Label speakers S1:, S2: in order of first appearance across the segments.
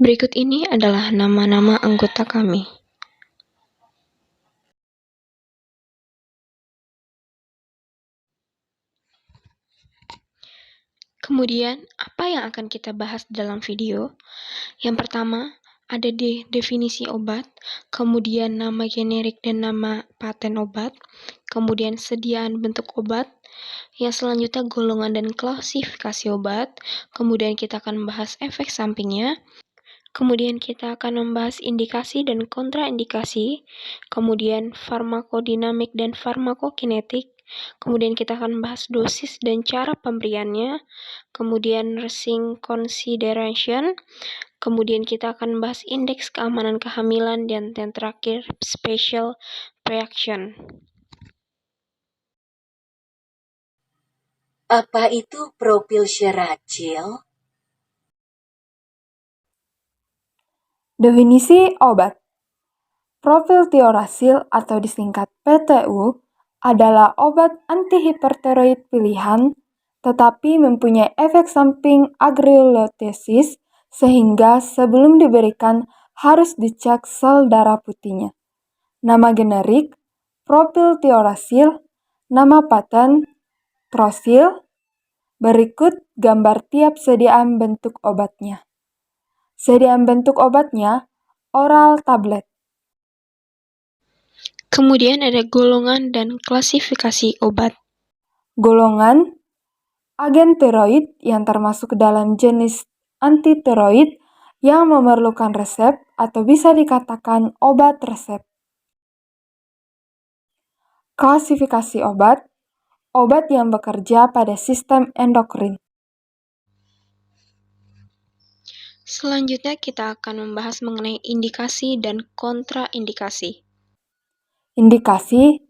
S1: Berikut ini adalah nama-nama anggota kami. Kemudian, apa yang akan kita bahas dalam video? Yang pertama, ada definisi obat, kemudian nama generik dan nama paten obat, kemudian sediaan bentuk obat, yang selanjutnya golongan dan klasifikasi obat, kemudian kita akan membahas efek sampingnya, kemudian kita akan membahas indikasi dan kontraindikasi, kemudian farmakodinamik dan farmakokinetik, kemudian kita akan membahas dosis dan cara pemberiannya, kemudian nursing consideration, kemudian kita akan membahas indeks keamanan kehamilan, dan yang terakhir special reaction.
S2: Apa itu propylsiracil?
S3: Definisi obat. Propyltirosil atau disingkat PTU adalah obat antihipertiroid pilihan, tetapi mempunyai efek samping agrelotesis sehingga sebelum diberikan harus dicek sel darah putihnya. Nama generik propyltirosil, nama paten Trosil. Berikut gambar tiap sediaan bentuk obatnya. Sediaan bentuk obatnya oral tablet.
S1: Kemudian ada golongan dan klasifikasi obat.
S3: Golongan agen tiroid yang termasuk dalam jenis antitiroid yang memerlukan resep atau bisa dikatakan obat resep. Klasifikasi obat yang bekerja pada sistem endokrin.
S1: Selanjutnya kita akan membahas mengenai indikasi dan kontraindikasi.
S3: Indikasi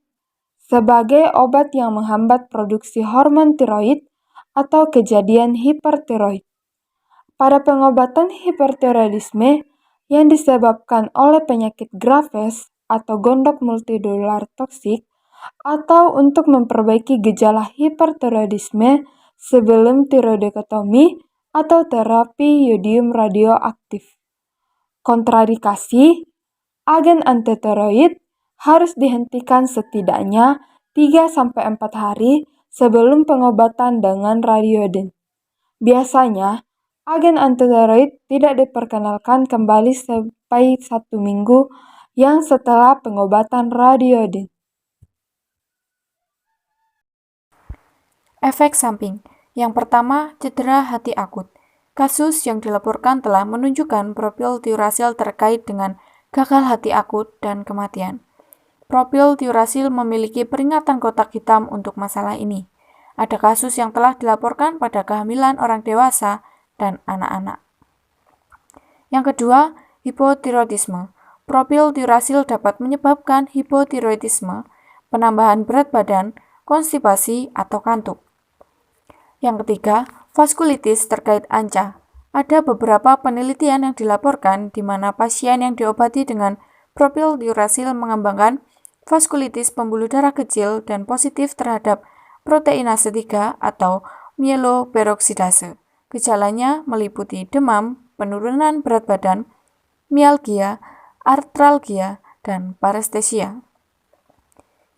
S3: sebagai obat yang menghambat produksi hormon tiroid atau kejadian hipertiroid. Pada pengobatan hipertiroidisme yang disebabkan oleh penyakit Graves atau gondok multidular toksik, atau untuk memperbaiki gejala hipertiroidisme sebelum tiroidektomi atau terapi yodium radioaktif. Kontraindikasi, agen antitiroid harus dihentikan setidaknya 3-4 hari sebelum pengobatan dengan radiodin. Biasanya, agen antitiroid tidak diperkenalkan kembali sampai 1 minggu yang setelah pengobatan radiodin.
S4: Efek samping. Yang pertama, cedera hati akut. Kasus yang dilaporkan telah menunjukkan propyltirosil terkait dengan gagal hati akut dan kematian. Propyltirosil memiliki peringatan kotak hitam untuk masalah ini. Ada kasus yang telah dilaporkan pada kehamilan orang dewasa dan anak-anak. Yang kedua, hipotiroidisme. Propyltirosil dapat menyebabkan hipotiroidisme, penambahan berat badan, konstipasi, atau kantuk. Yang ketiga, vaskulitis terkait ANCA. Ada beberapa penelitian yang dilaporkan di mana pasien yang diobati dengan propyltirosil mengembangkan vaskulitis pembuluh darah kecil dan positif terhadap proteinase 3 atau mieloperoksidase. Gejalanya meliputi demam, penurunan berat badan, mialgia, artralgia, dan parestesia.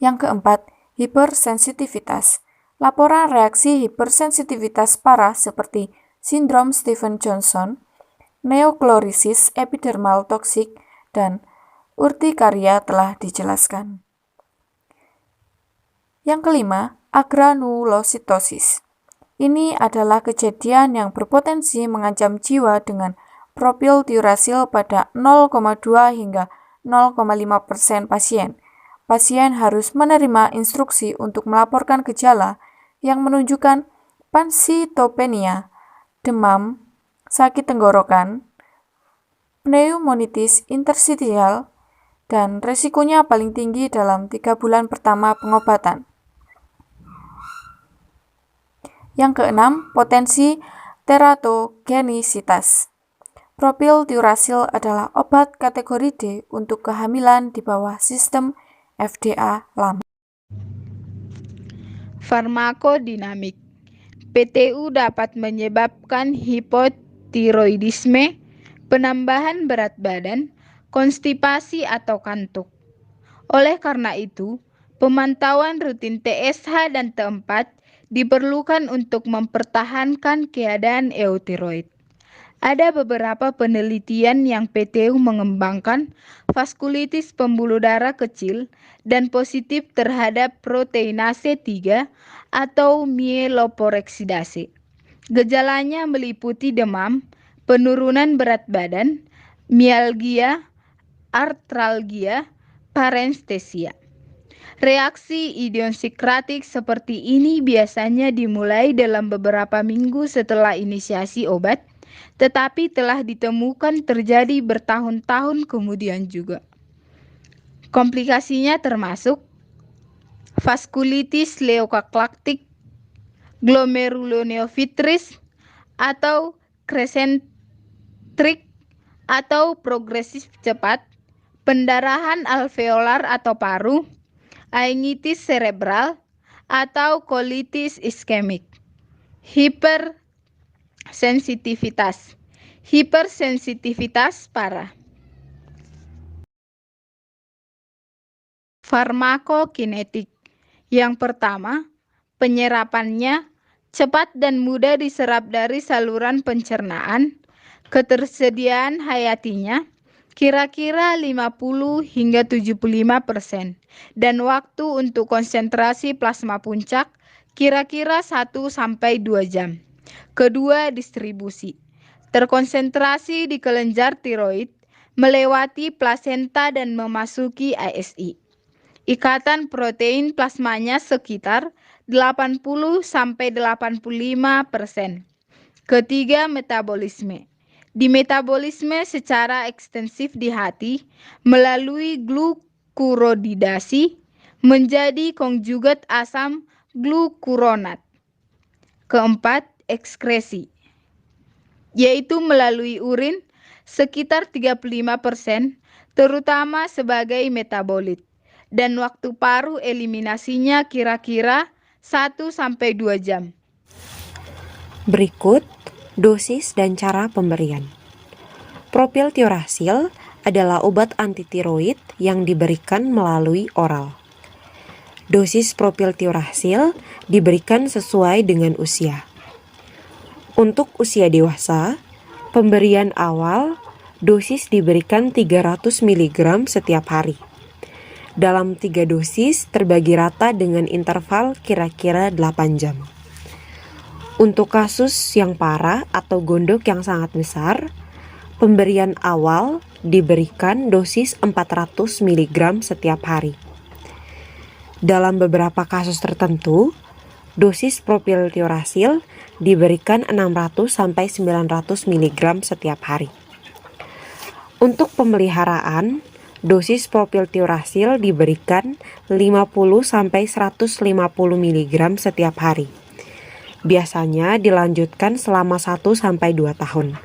S4: Yang keempat, hipersensitivitas. Laporan reaksi hipersensitivitas parah seperti sindrom Stevens-Johnson, neoklorisis epidermal toksik, dan urtikaria telah dijelaskan. Yang kelima, agranulositosis. Ini adalah kejadian yang berpotensi mengancam jiwa dengan propyltirosil pada 0,2 hingga 0,5% pasien. Pasien harus menerima instruksi untuk melaporkan gejala yang menunjukkan pansitopenia, demam, sakit tenggorokan, pneumonitis interstisial, dan resikonya paling tinggi dalam 3 bulan pertama pengobatan. Yang keenam, potensi teratogenisitas. Propyltirosil adalah obat kategori D untuk kehamilan di bawah sistem FDA lama.
S5: Farmakodinamik. PTU dapat menyebabkan hipotiroidisme, penambahan berat badan, konstipasi atau kantuk. Oleh karena itu, pemantauan rutin TSH dan T4 diperlukan untuk mempertahankan keadaan eutiroid. Ada beberapa penelitian yang PTU mengembangkan vaskulitis pembuluh darah kecil dan positif terhadap proteinase 3 atau mieloperoxidase. Gejalanya meliputi demam, penurunan berat badan, mialgia, artralgia, parenstesia. Reaksi idiosinkratik seperti ini biasanya dimulai dalam beberapa minggu setelah inisiasi obat, tetapi telah ditemukan terjadi bertahun-tahun kemudian juga. Komplikasinya termasuk vaskulitis leukoklaktik, glomerulonefritis, atau crescentrik atau progresif cepat, pendarahan alveolar atau paru, ainitis cerebral, atau colitis iskemik, hipersensitivitas parah. Farmakokinetik. Yang pertama, penyerapannya cepat dan mudah diserap dari saluran pencernaan. Ketersediaan hayatinya kira-kira 50 hingga 75% dan waktu untuk konsentrasi plasma puncak kira-kira 1-2 jam. Kedua, distribusi. Terkonsentrasi di kelenjar tiroid, melewati plasenta dan memasuki ASI. Ikatan protein plasmanya sekitar 80-85%. Ketiga, metabolisme. Dimetabolisme secara ekstensif di hati melalui glukurodidasi menjadi konjugat asam glukuronat. Keempat, ekskresi, yaitu melalui urin sekitar 35%, terutama sebagai metabolit, dan waktu paru eliminasinya kira-kira 1-2 jam.
S6: Berikut dosis dan cara pemberian. Propiltiuracil adalah obat antitiroid yang diberikan melalui oral. Dosis propiltiuracil diberikan sesuai dengan usia. Untuk usia dewasa, pemberian awal dosis diberikan 300 mg setiap hari. Dalam 3 dosis terbagi rata dengan interval kira-kira 8 jam. Untuk kasus yang parah atau gondok yang sangat besar, pemberian awal diberikan dosis 400 mg setiap hari. Dalam beberapa kasus tertentu, dosis propiltiuracil diberikan 600-900 mg setiap hari. Untuk pemeliharaan, dosis propiltiuracil diberikan 50-150 mg setiap hari. Biasanya dilanjutkan selama 1-2 tahun.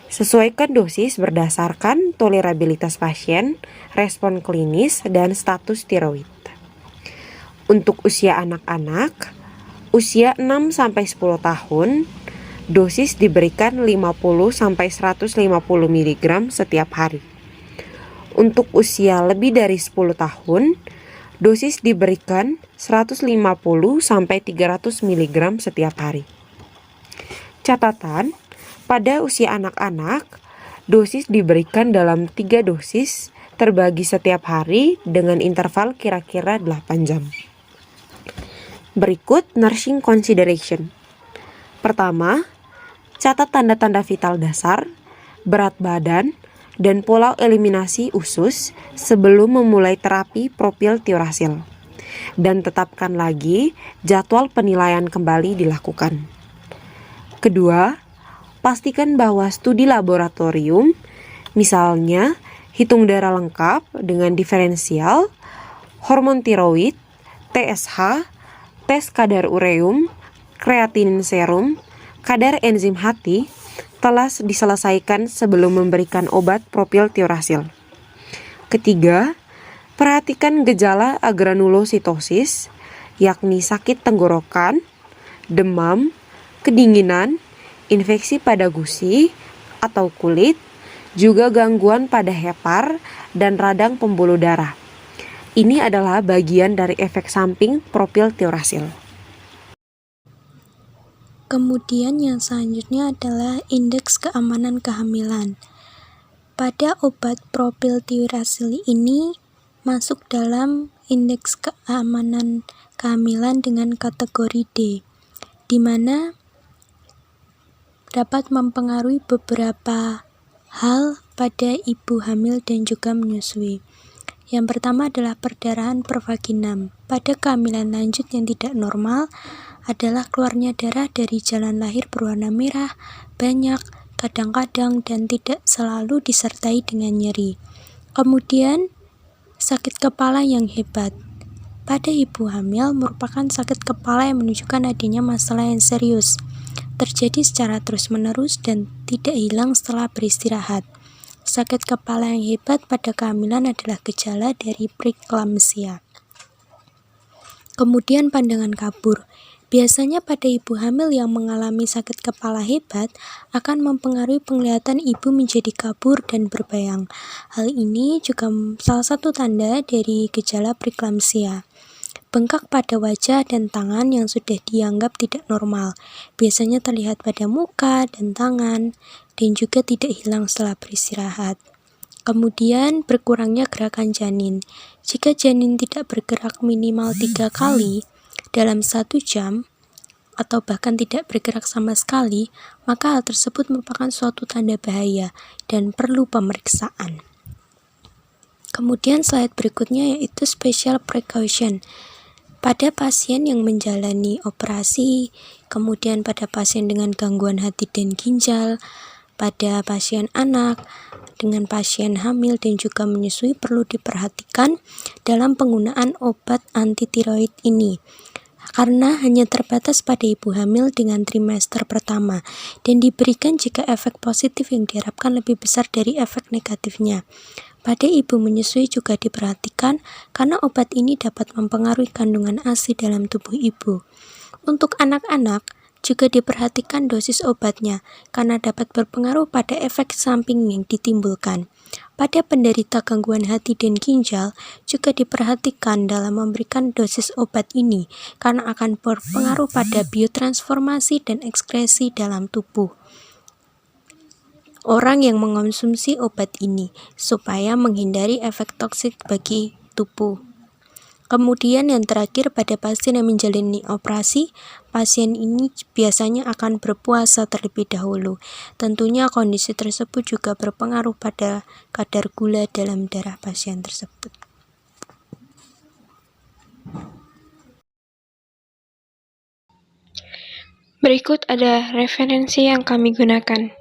S6: Sesuaikan dosis berdasarkan tolerabilitas pasien, respon klinis, dan status tiroid. Untuk usia anak-anak, usia 6-10 tahun, dosis diberikan 50-150 mg setiap hari. Untuk usia lebih dari 10 tahun, dosis diberikan 150-300 mg setiap hari. Catatan, pada usia anak-anak, dosis diberikan dalam 3 dosis terbagi setiap hari dengan interval kira-kira 8 jam. Berikut nursing consideration. Pertama, catat tanda-tanda vital dasar, berat badan, dan pola eliminasi usus sebelum memulai terapi propiltiuracil. Dan tetapkan lagi jadwal penilaian kembali dilakukan. Kedua, pastikan bahwa studi laboratorium, misalnya hitung darah lengkap dengan diferensial, hormon tiroid, TSH, tes kadar ureum, kreatinin serum, kadar enzim hati, telah diselesaikan sebelum memberikan obat propiltiuracil. Ketiga, perhatikan gejala agranulositosis, yakni sakit tenggorokan, demam, kedinginan, infeksi pada gusi, atau kulit, juga gangguan pada hepar dan radang pembuluh darah. Ini adalah bagian dari efek samping propiltiurasil.
S1: Kemudian yang selanjutnya adalah indeks keamanan kehamilan. Pada obat propiltiurasil ini masuk dalam indeks keamanan kehamilan dengan kategori D, di mana dapat mempengaruhi beberapa hal pada ibu hamil dan juga menyusui. Yang pertama adalah perdarahan per vaginam. Pada kehamilan lanjut yang tidak normal adalah keluarnya darah dari jalan lahir berwarna merah, banyak, kadang-kadang, dan tidak selalu disertai dengan nyeri. Kemudian, sakit kepala yang hebat. Pada ibu hamil merupakan sakit kepala yang menunjukkan adanya masalah yang serius, terjadi secara terus-menerus dan tidak hilang setelah beristirahat. Sakit kepala yang hebat pada kehamilan adalah gejala dari preeklamsia. Kemudian pandangan kabur. Biasanya pada ibu hamil yang mengalami sakit kepala hebat akan mempengaruhi penglihatan ibu menjadi kabur dan berbayang. Hal ini juga salah satu tanda dari gejala preeklamsia. Bengkak pada wajah dan tangan yang sudah dianggap tidak normal, biasanya terlihat pada muka dan tangan, dan juga tidak hilang setelah beristirahat. Kemudian berkurangnya gerakan janin. Jika janin tidak bergerak minimal 3 kali dalam 1 jam, atau bahkan tidak bergerak sama sekali, maka hal tersebut merupakan suatu tanda bahaya dan perlu pemeriksaan. Kemudian slide berikutnya yaitu special precaution. Pada pasien yang menjalani operasi, kemudian pada pasien dengan gangguan hati dan ginjal, pada pasien anak, dengan pasien hamil dan juga menyusui perlu diperhatikan dalam penggunaan obat antitiroid ini. Karena hanya terbatas pada ibu hamil dengan trimester pertama dan diberikan jika efek positif yang diharapkan lebih besar dari efek negatifnya. Pada ibu menyusui juga diperhatikan karena obat ini dapat mempengaruhi kandungan ASI dalam tubuh ibu. Untuk anak-anak juga diperhatikan dosis obatnya karena dapat berpengaruh pada efek samping yang ditimbulkan. Pada penderita gangguan hati dan ginjal juga diperhatikan dalam memberikan dosis obat ini karena akan berpengaruh pada biotransformasi dan ekskresi dalam tubuh orang yang mengonsumsi obat ini supaya menghindari efek toksik bagi tubuh. Kemudian yang terakhir pada pasien yang menjalani operasi, pasien ini biasanya akan berpuasa terlebih dahulu. Tentunya kondisi tersebut juga berpengaruh pada kadar gula dalam darah pasien tersebut. Berikut ada referensi yang kami gunakan.